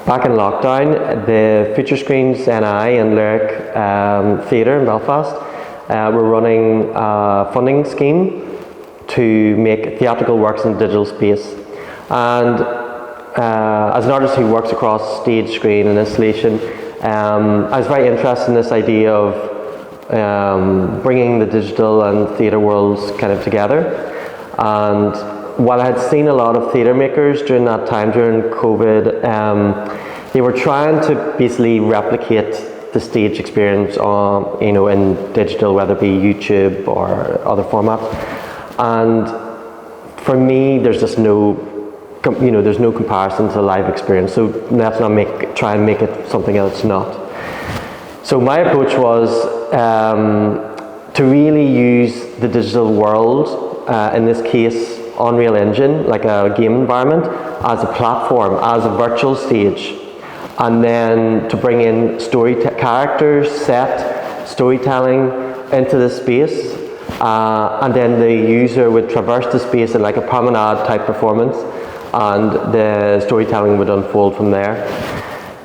back in lockdown, the Future Screens NI and Lyric Theatre in Belfast were running a funding scheme to make theatrical works in digital space. And as an artist who works across stage, screen and installation, I was very interested in this idea of bringing the digital and theatre worlds kind of together. And while I had seen a lot of theatre makers during that time, during COVID, they were trying to basically replicate the stage experience on, in digital, whether it be YouTube or other formats. And for me, there's just there's no comparison to live experience. So let's not try and make it something else it's not. So my approach was to really use the digital world, in this case Unreal Engine, like a game environment, as a platform, as a virtual stage, and then to bring in characters, storytelling into the space, and then the user would traverse the space in like a promenade type performance, and the storytelling would unfold from there.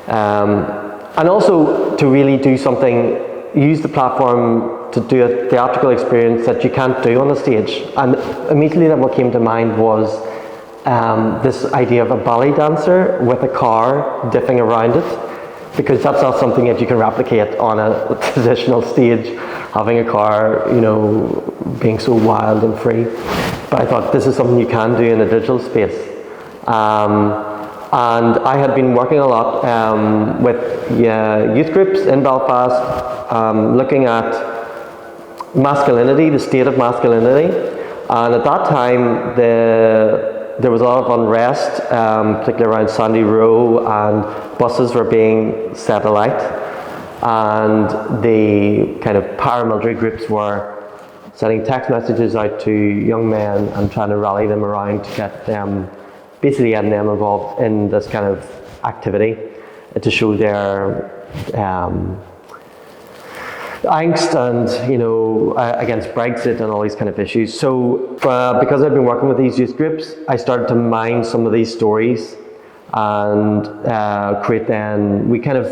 And also to really do something, use the platform to do a theatrical experience that you can't do on the stage. And immediately what came to mind was this idea of a ballet dancer with a car dipping around it, because that's not something that you can replicate on a traditional stage, having a car, being so wild and free. But I thought this is something you can do in a digital space. And I had been working a lot with youth groups in Belfast, looking at masculinity, the state of masculinity. And at that time, there was a lot of unrest, particularly around Sandy Row, and buses were being set alight. And the kind of paramilitary groups were sending text messages out to young men and trying to rally them around to get them, basically getting them involved in this kind of activity to show their angst and, against Brexit and all these kind of issues. So because I've been working with these youth groups, I started to mine some of these stories and we kind of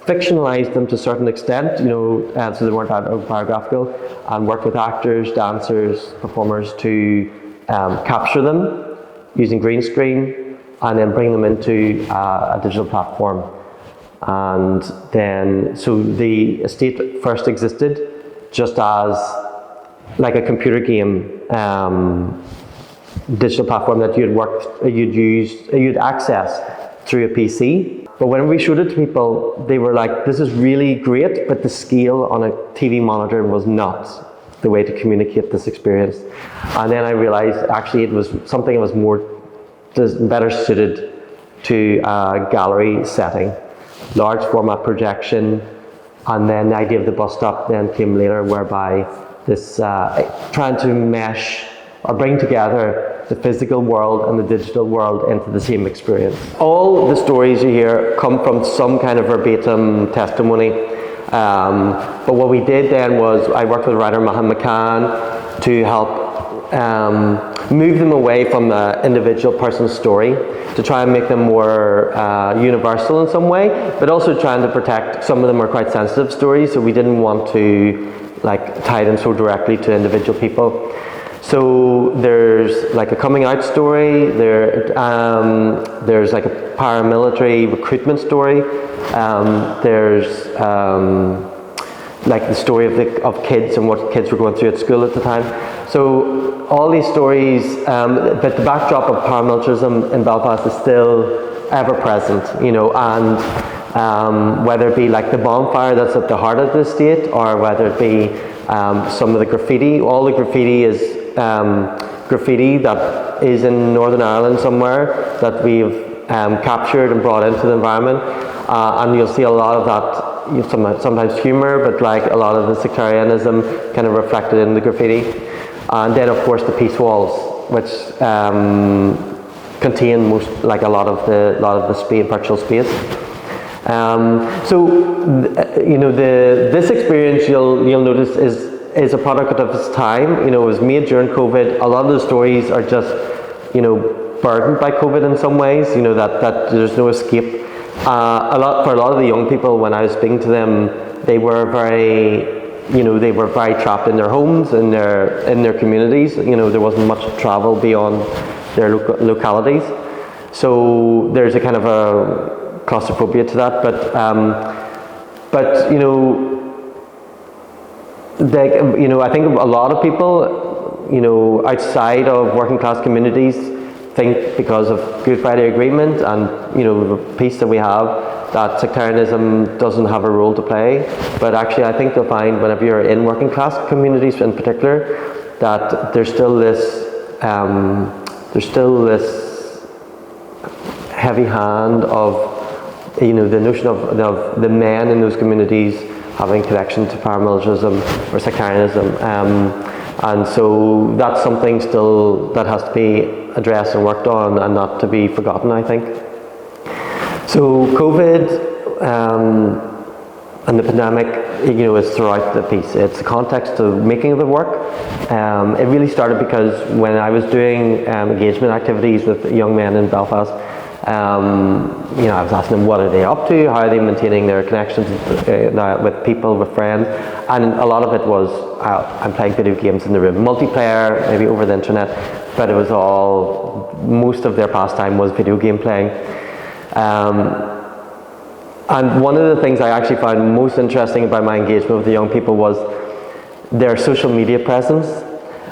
fictionalized them to a certain extent, so they weren't autobiographical, and worked with actors, dancers, performers to capture them using green screen and then bring them into a digital platform. And then, so the estate first existed just as like a computer game digital platform that you'd access through a PC. But when we showed it to people, they were like, this is really great, but the scale on a TV monitor was not the way to communicate this experience. And then I realized actually it was something that was better suited to a gallery setting. Large format projection, and then the idea of the bus stop then came later, whereby this trying to mesh or bring together the physical world and the digital world into the same experience. All the stories you hear come from some kind of verbatim testimony, but what we did then was I worked with writer Mahan McCann to help move them away from the individual person's story to try and make them more universal in some way, but also trying to protect, some of them are quite sensitive stories, so we didn't want to tie them so directly to individual people. So there's like a coming out story, there's like a paramilitary recruitment story, there's like the story of kids and what kids were going through at school at the time. So all these stories, but the backdrop of paramilitarism in Belfast is still ever present, and whether it be like the bonfire that's at the heart of the estate, or whether it be some of the graffiti. All the graffiti is graffiti that is in Northern Ireland somewhere that we've captured and brought into the environment, and you'll see a lot of that, sometimes humour, but like a lot of the sectarianism kind of reflected in the graffiti. And then of course the peace walls, which contain a lot of the virtual space. This experience you'll notice is a product of its time. It was made during COVID. A lot of the stories are just burdened by COVID in some ways. That there's no escape. For a lot of the young people, when I was speaking to them, they were very trapped in their homes, in their communities. There wasn't much travel beyond their localities. So there's a kind of a claustrophobia to that. But I think a lot of people, outside of working class communities, think because of Good Friday Agreement and the peace that we have, that sectarianism doesn't have a role to play. But actually, I think you'll find whenever you're in working class communities in particular, that there's still this heavy hand of the notion of the men in those communities having connection to paramilitarism or sectarianism, and so that's something still that has to be addressed and worked on and not to be forgotten, I think. So COVID and the pandemic, is throughout the piece. It's the context of making of the work. It really started because when I was doing engagement activities with young men in Belfast, I was asking them what are they up to, how are they maintaining their connections with people, with friends, and a lot of it was I'm playing video games in the room, multiplayer, maybe over the internet, but it was most of their pastime was video game playing. And one of the things I actually found most interesting about my engagement with the young people was their social media presence,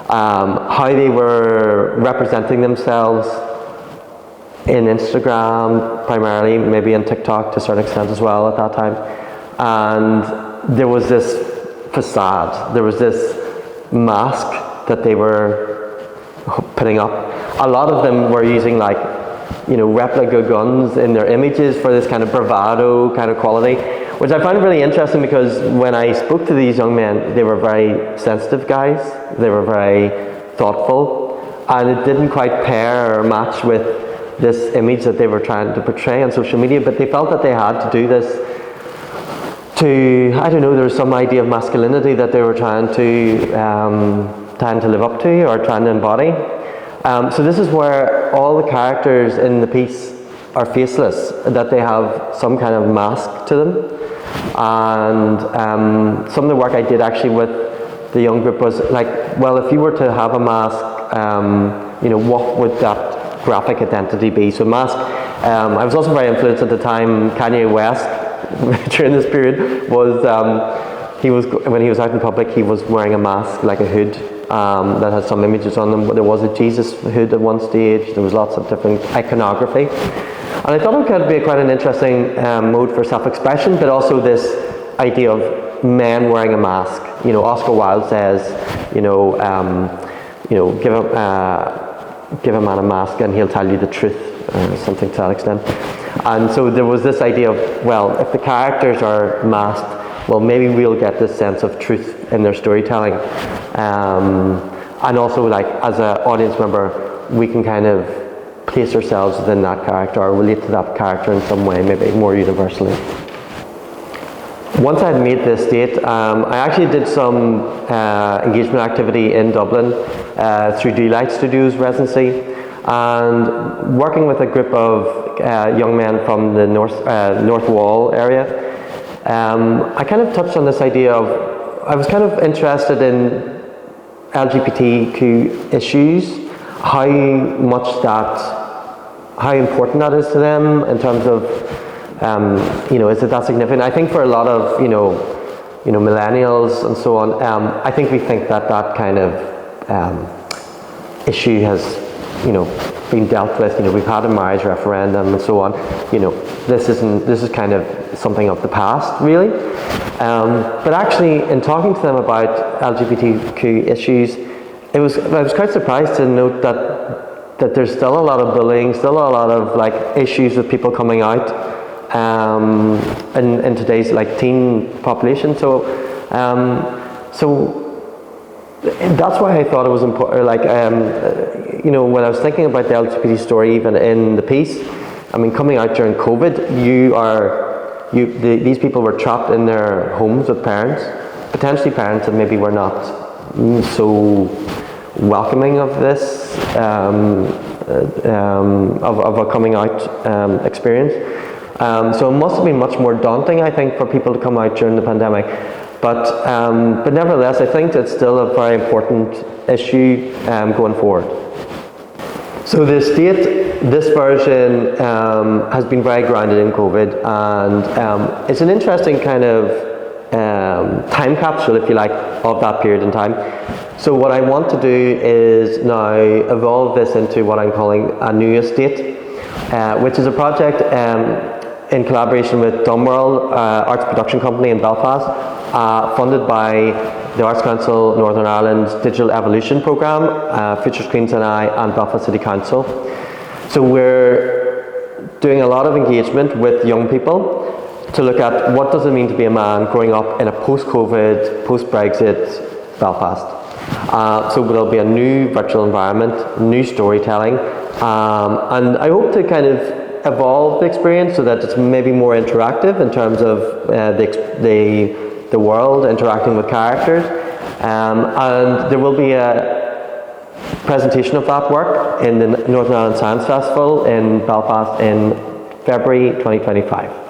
how they were representing themselves in Instagram primarily, maybe in TikTok to a certain extent as well at that time. And there was this facade, there was this mask that they were putting up. A lot of them were using replica guns in their images for this kind of bravado kind of quality, which I found really interesting because when I spoke to these young men, they were very sensitive guys, they were very thoughtful, and it didn't quite pair or match with this image that they were trying to portray on social media, but they felt that they had to do this there was some idea of masculinity that they were trying to live up to or trying to embody. So this is where all the characters in the piece are faceless, that they have some kind of mask to them. And some of the work I did actually with the young group was if you were to have a mask, what would that graphic identity be? So mask, I was also very influenced at the time. Kanye West, during this period, was when he was out in public, he was wearing a mask, like a hood, that had some images on them. There was a Jesus hood at one stage. There was lots of different iconography, and I thought it could be quite an interesting mode for self-expression, but also this idea of men wearing a mask. Oscar Wilde says, give a man a mask and he'll tell you the truth, something to that extent. And so there was this idea of, if the characters are masked, maybe we'll get this sense of truth in their storytelling. And also, as an audience member, we can kind of place ourselves within that character or relate to that character in some way, maybe more universally. Once I had made this date, I actually did some engagement activity in Dublin through Delight Studios residency, and working with a group of young men from the North Wall area. I kind of touched on this idea of, I was kind of interested in LGBTQ issues, how important that is to them in terms of, is it that significant? I think for a lot of, millennials and so on, I think we think that kind of issue has, been dealt with. We've had a marriage referendum and so on. This is kind of something of the past, really. But actually, in talking to them about LGBTQ issues, I was quite surprised to note that there's still a lot of bullying, still a lot of issues with people coming out in today's teen population. So that's why I thought it was important. When I was thinking about the LGBT story, even in the piece, coming out during COVID, these people were trapped in their homes with parents, potentially parents that maybe were not so welcoming of this, of a coming out experience. So it must have been much more daunting, I think, for people to come out during the pandemic. But nevertheless, I think it's still a very important issue going forward. So the state, this version has been very grounded in COVID, and it's an interesting kind of time capsule, if you like, of that period in time. So what I want to do is now evolve this into what I'm calling a new estate, which is a project in collaboration with Dublin Arts Production Company in Belfast, funded by the Arts Council Northern Ireland's Digital Evolution Programme, Future Screens and I, and Belfast City Council. So we're doing a lot of engagement with young people to look at what does it mean to be a man growing up in a post-COVID, post-Brexit Belfast. So there'll be a new virtual environment, new storytelling, and I hope to kind of evolve the experience so that it's maybe more interactive in terms of the world interacting with characters, and there will be a presentation of that work in the Northern Ireland Science Festival in Belfast in February 2025.